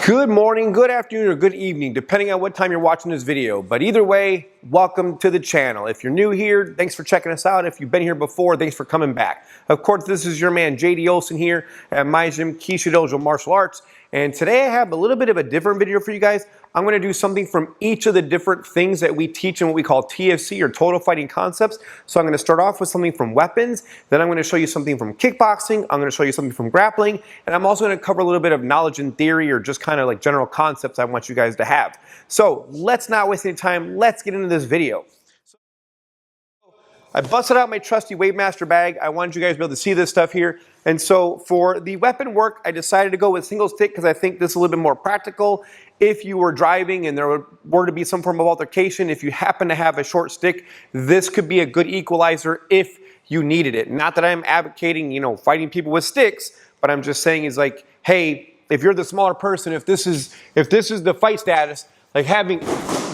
Good morning, good afternoon, or good evening, depending on what time you're watching this video. But either way, welcome to the channel. If you're new here, thanks for checking us out. If you've been here before, thanks for coming back. Of course, this is your man, JD Olson here at my gym, Keisha Dojo Martial Arts. And today I have a little bit of a different video for you guys. I'm going to do something from each of the different things that we teach in what we call TFC or Total Fighting Concepts. So I'm going to start off with something from weapons, then I'm going to show you something from kickboxing, I'm going to show you something from grappling, and I'm also going to cover a little bit of knowledge and theory or just kind of like general concepts I want you guys to have. So let's not waste any time, let's get into this video. I busted out my trusty Wavemaster bag. I wanted you guys to be able to see this stuff here. And so for the weapon work, I decided to go with single stick because I think this is a little bit more practical. If you were driving and there were to be some form of altercation, if you happen to have a short stick, this could be a good equalizer if you needed it. Not that I'm advocating, fighting people with sticks, but I'm just saying is like, hey, if you're the smaller person, if this is the fight status, like having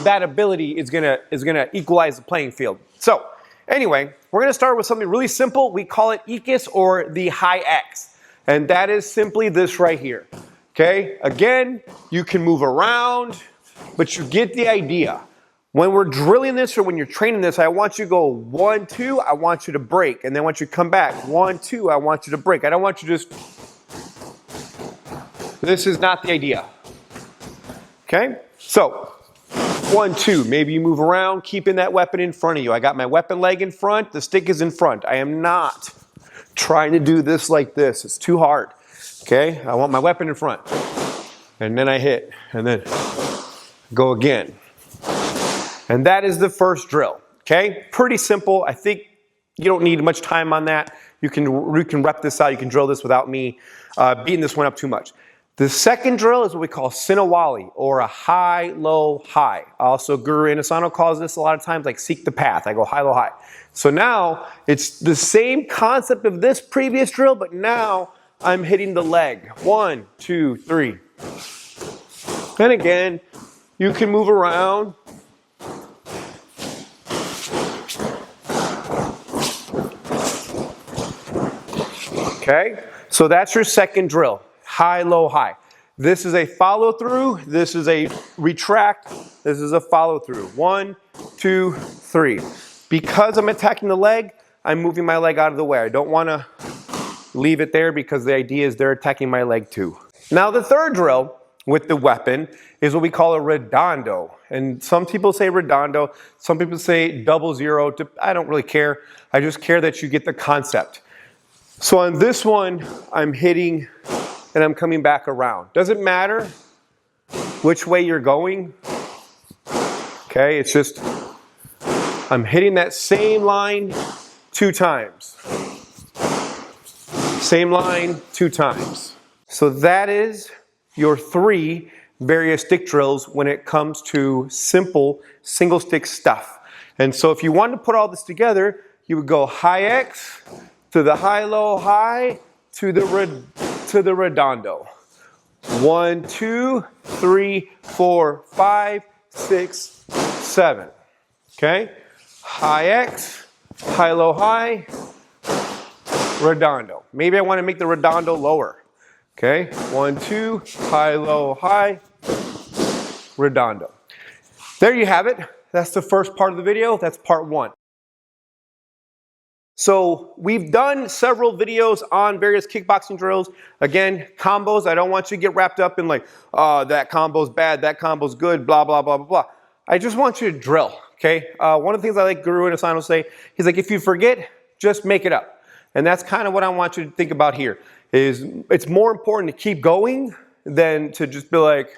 that ability is gonna equalize the playing field. So anyway, we're going to start with something really simple. We call it EKIS or the high X. And that is simply this right here. Okay? Again, you can move around, but you get the idea. When we're drilling this or when you're training this, I want you to go 1, 2, I want you to break. And then once you come back, 1, 2, I want you to break. I don't want you to just... This is not the idea. Okay? So... 1, 2, maybe you move around, keeping that weapon in front of you. I got my weapon leg in front, the stick is in front. I am not trying to do this like this. It's too hard. Okay, I want my weapon in front. And then I hit, and then go again. And that is the first drill. Okay, pretty simple. I think you don't need much time on that. You can rep this out, you can drill this without me beating this one up too much. The second drill is what we call Sinawali, or a high, low, high. Also, Guru Inasano calls this a lot of times like seek the path. I go high, low, high. So now it's the same concept of this previous drill, but now I'm hitting the leg. 1, 2, 3. And again, you can move around. Okay, so that's your second drill. High, low, high. This is a follow through. This is a retract. This is a follow through. 1, 2, 3. Because I'm attacking the leg, I'm moving my leg out of the way. I don't want to leave it there because the idea is they're attacking my leg too. Now the third drill with the weapon is what we call a redondo. And some people say redondo. Some people say 00. I don't really care. I just care that you get the concept. So on this one, I'm hitting and I'm coming back around. Doesn't matter which way you're going. Okay, it's just, I'm hitting that same line 2 times. Same line 2 times. So that is your 3 various stick drills when it comes to simple single stick stuff. And so if you wanted to put all this together, you would go high X to the high, low, high to the redondo. 1, 2, 3, 4, 5, 6, 7. Okay? High X, high, low, high, redondo. Maybe I want to make the redondo lower. Okay? 1, 2, high, low, high, redondo. There you have it. That's the first part of the video. That's part 1. So we've done several videos on various kickboxing drills. Again, combos. I don't want you to get wrapped up in like, oh, that combo's bad, that combo's good, blah, blah, blah, blah, blah. I just want you to drill, okay? One of the things I like Guru Inasano say, he's like, if you forget, just make it up. And that's kind of what I want you to think about here, is it's more important to keep going than to just be like,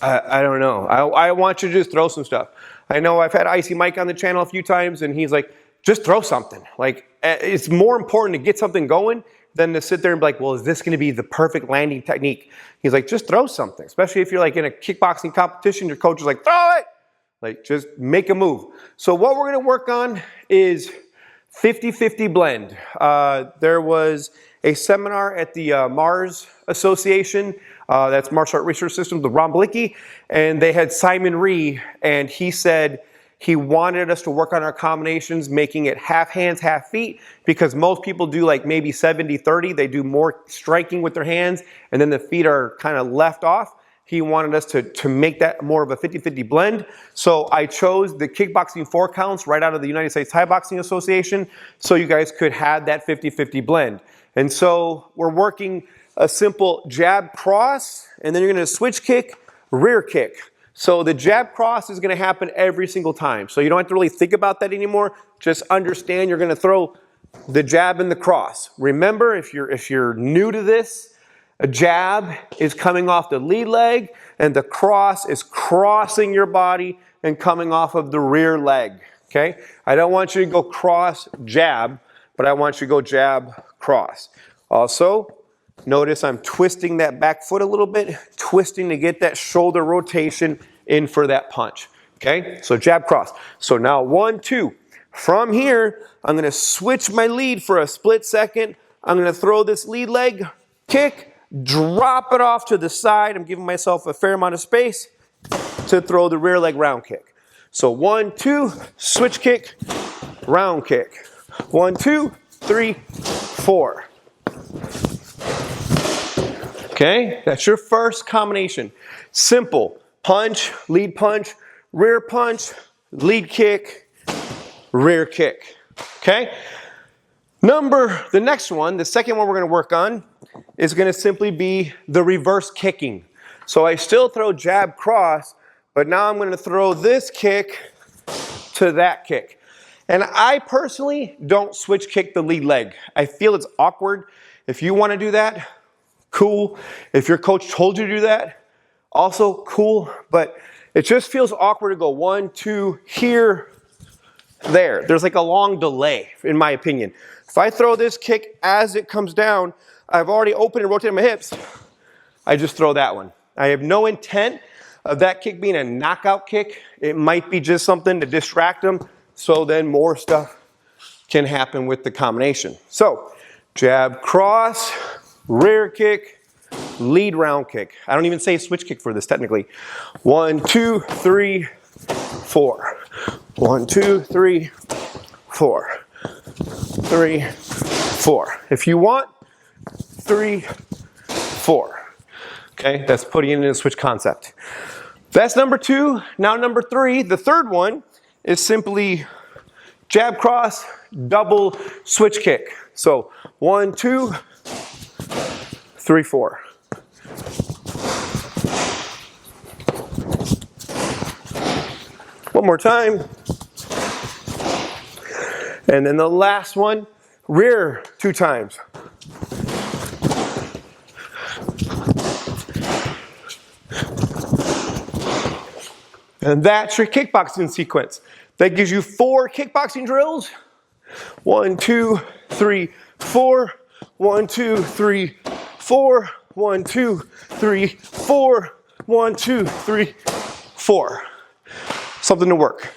I don't know. I want you to just throw some stuff. I know I've had Icy Mike on the channel a few times, and he's like, just throw something. Like, it's more important to get something going than to sit there and be like, well, is this going to be the perfect landing technique? He's like, just throw something. Especially if you're like in a kickboxing competition, your coach is like, throw it! Like, just make a move. So what we're going to work on is 50-50 blend. There was a seminar at the Mars Association, that's Martial Art Research Systems, the Ron Blicky, and they had Simon Ree, and he said He wanted us to work on our combinations, making it half hands, half feet, because most people do like maybe 70-30. They do more striking with their hands, and then the feet are kind of left off. He wanted us to make that more of a 50-50 blend. So I chose the kickboxing 4 counts right out of the United States Thai Boxing Association, so you guys could have that 50-50 blend. And so we're working a simple jab cross, and then you're gonna switch kick, rear kick. So the jab cross is gonna happen every single time. So you don't have to really think about that anymore. Just understand you're gonna throw the jab and the cross. Remember, if you're new to this, a jab is coming off the lead leg, and the cross is crossing your body and coming off of the rear leg, okay? I don't want you to go cross, jab, but I want you to go jab, cross. Also, notice I'm twisting that back foot a little bit, twisting to get that shoulder rotation in for that punch, okay? So jab, cross. So now 1, 2. From here, I'm gonna switch my lead for a split second. I'm gonna throw this lead leg, kick, drop it off to the side. I'm giving myself a fair amount of space to throw the rear leg round kick. So 1, 2, switch kick, round kick. 1, 2, 3, 4. Okay, that's your first combination. Simple. Punch, lead kick, rear kick. Okay? The next one, the second one we're going to work on is going to simply be the reverse kicking. So I still throw jab cross, but now I'm going to throw this kick to that kick. And I personally don't switch kick the lead leg. I feel it's awkward. If you want to do that, cool. If your coach told you to do that, also cool. But it just feels awkward to go 1, 2, here, there. There's like a long delay, in my opinion. If I throw this kick as it comes down, I've already opened and rotated my hips. I just throw that one. I have no intent of that kick being a knockout kick. It might be just something to distract them, so then more stuff can happen with the combination. So, jab, cross, rear kick, lead round kick. I don't even say switch kick for this technically. 1, 2, 3, 4. 1, 2, 3, 4. 3, 4. If you want, 3, 4. Okay, that's putting it in a switch concept. That's number 2. Now number 3, the third one is simply jab cross, double switch kick. So 1, 2, 3, 4. One more time. And then the last one, rear 2 times. And that's your kickboxing sequence. That gives you 4 kickboxing drills. 1, 2, 3, 4. 1, 2, 3, 4. 1, 2, 3, 4. 1, 2, 3, 4. Something to work.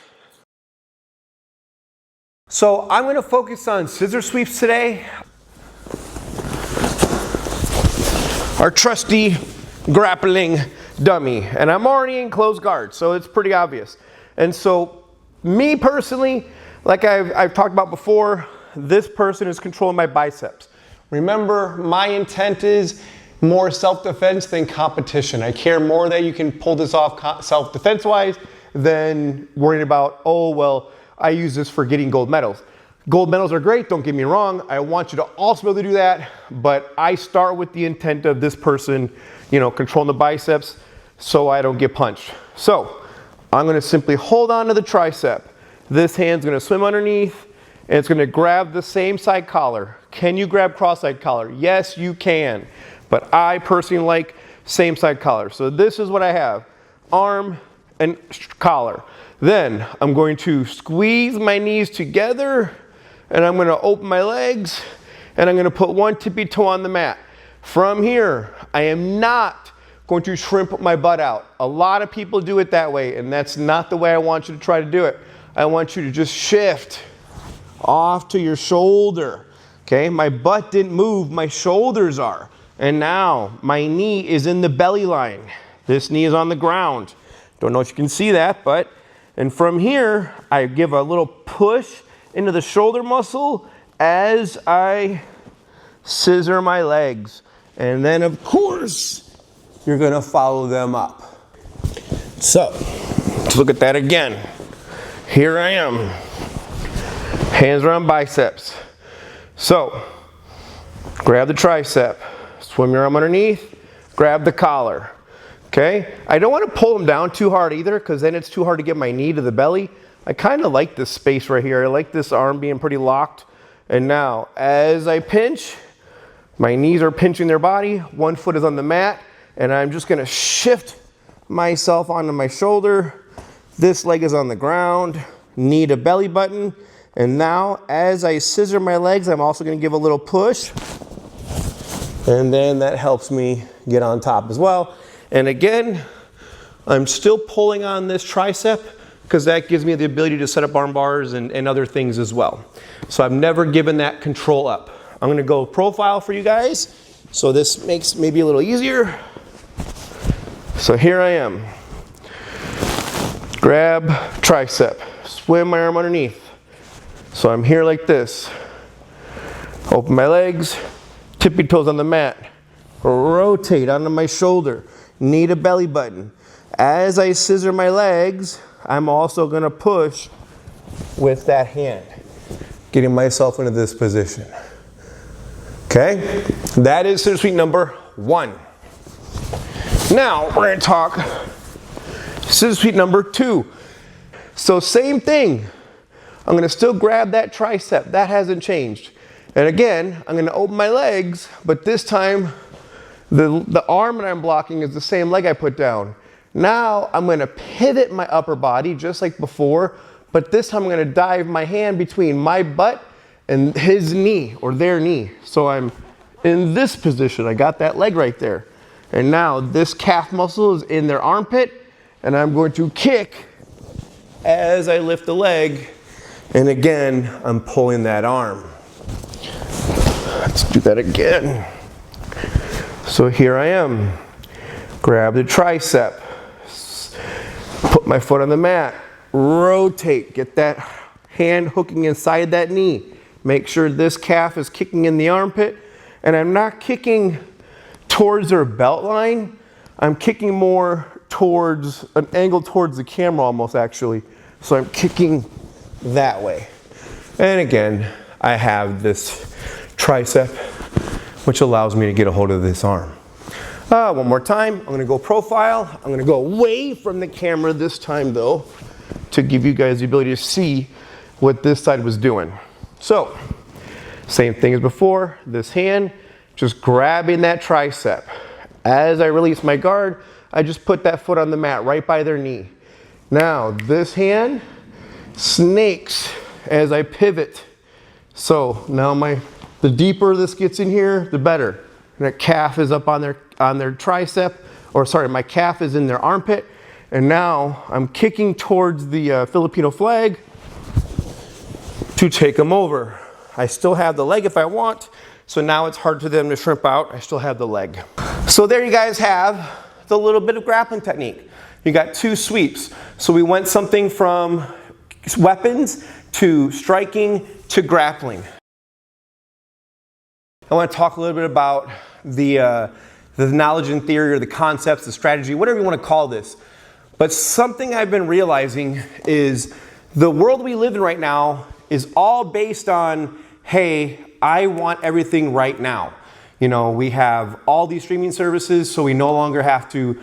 So I'm going to focus on scissor sweeps today. Our trusty grappling dummy. And I'm already in closed guard, so it's pretty obvious. And so me personally, like I've talked about before, this person is controlling my biceps. Remember, my intent is more self-defense than competition. I care more that you can pull this off self-defense wise than worrying about, oh, well, I use this for getting gold medals. Gold medals are great, don't get me wrong. I want you to also be able to do that, but I start with the intent of this person, you know, controlling the biceps so I don't get punched. So I'm gonna simply hold on to the tricep. This hand's gonna swim underneath and it's gonna grab the same side collar. Can you grab cross side collar? Yes, you can, but I personally like same side collar. So this is what I have, arm and collar. Then I'm going to squeeze my knees together and I'm going to open my legs and I'm going to put one tippy toe on the mat. From here, I am not going to shrimp my butt out. A lot of people do it that way, and that's not the way I want you to try to do it. I want you to just shift off to your shoulder. Okay, my butt didn't move, my shoulders are. And now my knee is in the belly line. This knee is on the ground. Don't know if you can see that, but And from here, I give a little push into the shoulder muscle as I scissor my legs. And then of course, you're gonna follow them up. So, let's look at that again. Here I am. Hands around biceps. So, grab the tricep, swim your arm underneath, grab the collar. Okay? I don't want to pull them down too hard either, because then it's too hard to get my knee to the belly. I kind of like this space right here. I like this arm being pretty locked. And now, as I pinch, my knees are pinching their body, one foot is on the mat, and I'm just gonna shift myself onto my shoulder. This leg is on the ground, knee to belly button. And now, as I scissor my legs, I'm also gonna give a little push. And then that helps me get on top as well. And again, I'm still pulling on this tricep because that gives me the ability to set up arm bars and other things as well. So I've never given that control up. I'm gonna go profile for you guys. So this makes maybe a little easier. So here I am. Grab tricep, swim my arm underneath. So I'm here like this. Open my legs, tippy toes on the mat. Rotate onto my shoulder, knee to belly button. As I scissor my legs, I'm also gonna push with that hand, getting myself into this position. Okay, that is scissor sweep number 1. Now we're gonna talk scissor sweep number 2. So same thing. I'm gonna still grab that tricep, that hasn't changed. And again, I'm gonna open my legs, but this time the arm that I'm blocking is the same leg I put down. Now I'm gonna pivot my upper body just like before, but this time I'm gonna dive my hand between my butt and his knee or their knee. So I'm in this position, I got that leg right there. And now this calf muscle is in their armpit, and I'm going to kick as I lift the leg. And again, I'm pulling that arm. Let's do that again. So here I am. Grab the tricep. Put my foot on the mat. Rotate. Get that hand hooking inside that knee. Make sure this calf is kicking in the armpit. And I'm not kicking towards their belt line. I'm kicking more towards an angle towards the camera almost actually. So I'm kicking that way. And again, I have this tricep, which allows me to get a hold of this arm. One more time, I'm gonna go profile. I'm gonna go away from the camera this time though, to give you guys the ability to see what this side was doing. So, same thing as before, this hand, just grabbing that tricep. As I release my guard, I just put that foot on the mat right by their knee. Now, this hand snakes as I pivot. So now the deeper this gets in here, the better. And that calf is up on their tricep, or sorry, my calf is in their armpit. And now I'm kicking towards the Filipino flag to take them over. I still have the leg if I want, so now it's hard for them to shrimp out. I still have the leg. So there you guys have the little bit of grappling technique. You got 2 sweeps. So we went something from weapons to striking to grappling. I want to talk a little bit about the knowledge and theory or the concepts, the strategy, whatever you want to call this. But something I've been realizing is the world we live in right now is all based on, hey, I want everything right now. You know, we have all these streaming services, so we no longer have to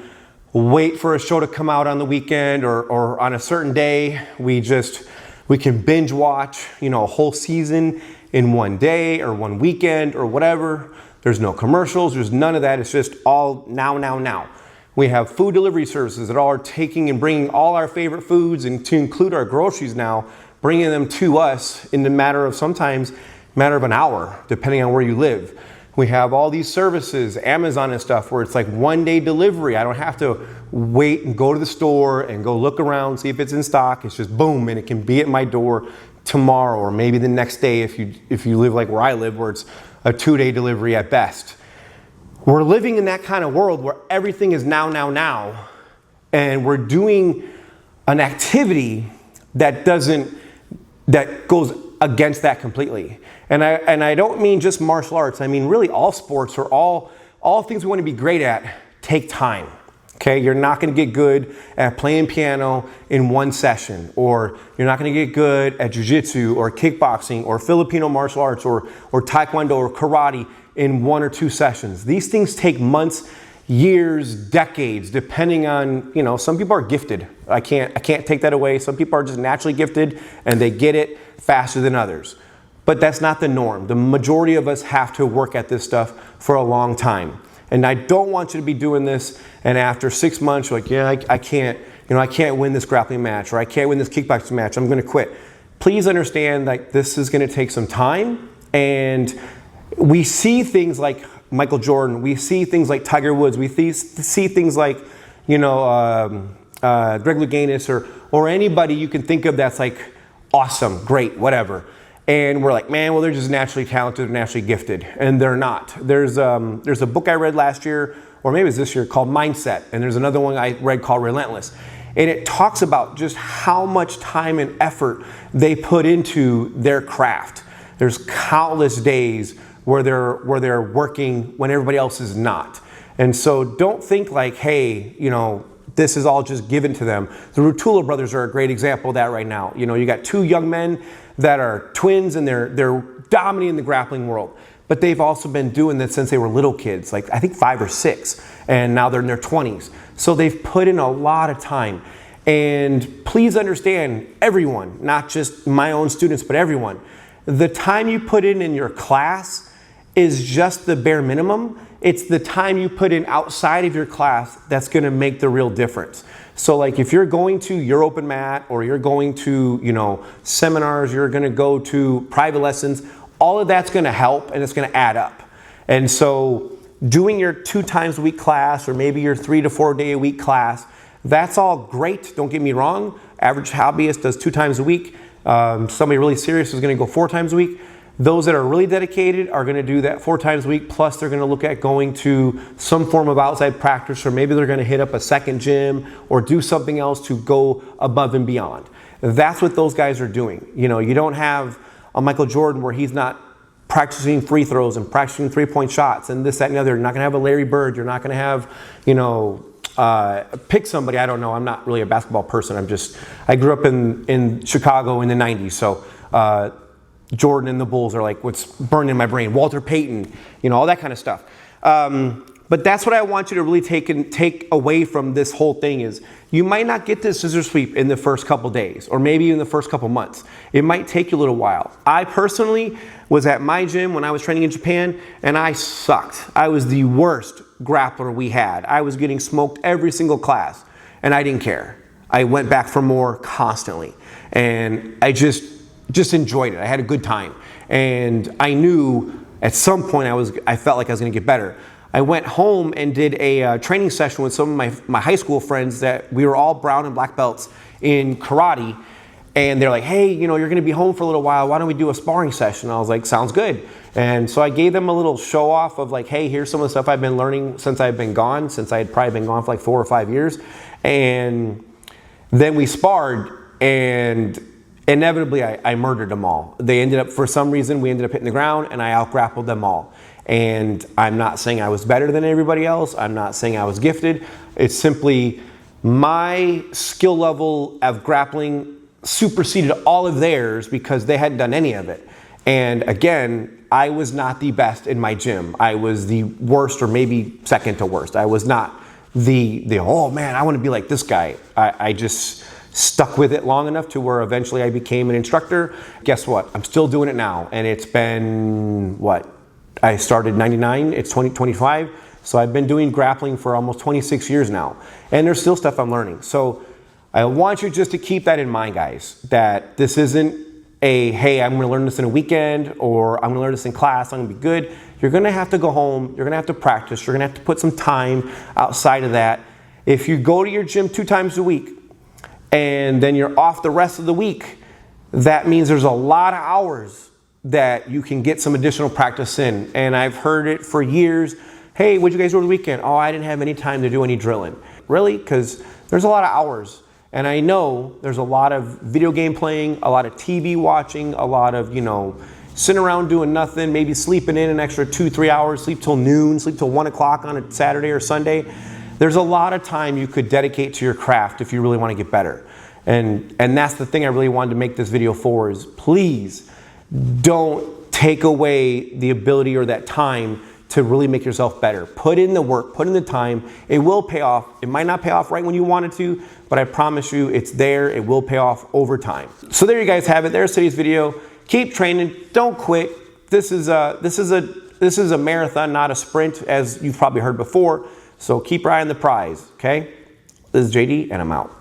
wait for a show to come out on the weekend or on a certain day. We can binge watch, you know, a whole season in one day or one weekend or whatever. There's no commercials, there's none of that. It's just all now. We have food delivery services that all are taking and bringing all our favorite foods, and to include our groceries now, bringing them to us in the matter of an hour, depending on where you live. We have all these services, Amazon and stuff, where it's like 1-day delivery. I don't have to wait and go to the store and go look around, see if it's in stock. It's just boom, and it can be at my door tomorrow or maybe the next day if you live like where I live, where it's a 2-day delivery at best. We're living in that kind of world where everything is now, and we're doing an activity that goes against that completely. And I don't mean just martial arts. I mean really all sports or all things we want to be great at take time. Okay, you're not going to get good at playing piano in one session, or you're not going to get good at jiu-jitsu or kickboxing or Filipino martial arts or taekwondo or karate in 1 or 2 sessions. These things take months, years, decades, depending on, you know, some people are gifted. I can't take that away. Some people are just naturally gifted and they get it faster than others. But that's not the norm. The majority of us have to work at this stuff for a long time. And I don't want you to be doing this and after 6 months you're like, yeah, I can't win this grappling match, or I can't win this kickboxing match, I'm going to quit. Please understand that this is going to take some time, and we see things like Michael Jordan, we see things like Tiger Woods, we see things like, you know, Greg Louganis or anybody you can think of that's like awesome, great, whatever. And we're like, man, well, they're just naturally talented, naturally gifted, and they're not. There's a book I read last year, or maybe it was this year, called Mindset, and there's another one I read called Relentless. And it talks about just how much time and effort they put into their craft. There's countless days where they're working when everybody else is not. And so don't think like, hey, you know, this is all just given to them. The Rutula brothers are a great example of that right now. You know, you got 2 young men that are twins and they're dominating the grappling world. But they've also been doing this since they were little kids, like I think 5 or 6, and now they're in their 20s. So they've put in a lot of time. And please understand, everyone, not just my own students, but everyone, the time you put in your class is just the bare minimum. It's the time you put in outside of your class that's gonna make the real difference. So like if you're going to your open mat, or you're going to, you know, seminars, you're gonna go to private lessons, all of that's gonna help and it's gonna add up. And so doing your 2 times a week class, or maybe your 3 to 4 day a week class, that's all great, don't get me wrong. Average hobbyist does 2 times a week. Somebody really serious is gonna go 4 times a week. Those that are really dedicated are going to do that 4 times a week, plus they're going to look at going to some form of outside practice, or maybe they're going to hit up a second gym or do something else to go above and beyond. That's what those guys are doing. You know, you don't have a Michael Jordan where he's not practicing free throws and practicing 3-point shots and this, that, and the other. You're not going to have a Larry Bird. You're not going to have, you know, pick somebody. I don't know. I'm not really a basketball person. I grew up in Chicago in the 90s. So, Jordan and the Bulls are like what's burned in my brain. Walter Payton, you know, all that kind of stuff. But that's what I want you to really take away from this whole thing is you might not get this scissor sweep in the first couple days, or maybe in the first couple months. It might take you a little while. I personally was at my gym when I was training in Japan, and I sucked. I was the worst grappler we had. I was getting smoked every single class, and I didn't care. I went back for more constantly, and I just enjoyed it. I had a good time. And I knew at some point I felt like I was gonna get better. I went home and did a training session with some of my high school friends that we were all brown and black belts in karate. And they're like, hey, you know, you're gonna be home for a little while. Why don't we do a sparring session? I was like, sounds good. And so I gave them a little show off of like, hey, here's some of the stuff I've been learning since I've been gone, since I had probably been gone for like 4 or 5 years. And then we sparred, and inevitably, I murdered them all. They ended up, for some reason, we ended up hitting the ground, and I out-grappled them all. And I'm not saying I was better than everybody else. I'm not saying I was gifted. It's simply my skill level of grappling superseded all of theirs because they hadn't done any of it. And again, I was not the best in my gym. I was the worst, or maybe second to worst. I was not the oh man, I want to be like this guy. I just stuck with it long enough to where eventually I became an instructor. Guess what? I'm still doing it now. And it's been, what? I started in 99, it's 2025. So I've been doing grappling for almost 26 years now. And there's still stuff I'm learning. So I want you just to keep that in mind, guys, that this isn't a, hey, I'm gonna learn this in a weekend, or I'm gonna learn this in class, I'm gonna be good. You're gonna have to go home, you're gonna have to practice, you're gonna have to put some time outside of that. If you go to your gym 2 times a week, and then you're off the rest of the week, that means there's a lot of hours that you can get some additional practice in. And I've heard it for years. Hey, what'd you guys do over the weekend? Oh, I didn't have any time to do any drilling. Really? Because there's a lot of hours. And I know there's a lot of video game playing, a lot of TV watching, a lot of, sitting around doing nothing, maybe sleeping in an extra 2-3 hours, sleep till noon, sleep till 1 o'clock on a Saturday or Sunday. There's a lot of time you could dedicate to your craft if you really want to get better. And that's the thing I really wanted to make this video for, is please don't take away the ability or that time to really make yourself better. Put in the work, put in the time. It will pay off. It might not pay off right when you want it to, but I promise you it's there. It will pay off over time. So there you guys have it. There's today's video. Keep training. Don't quit. This is a marathon, not a sprint, as you've probably heard before. So keep your eye on the prize, okay? This is JD, and I'm out.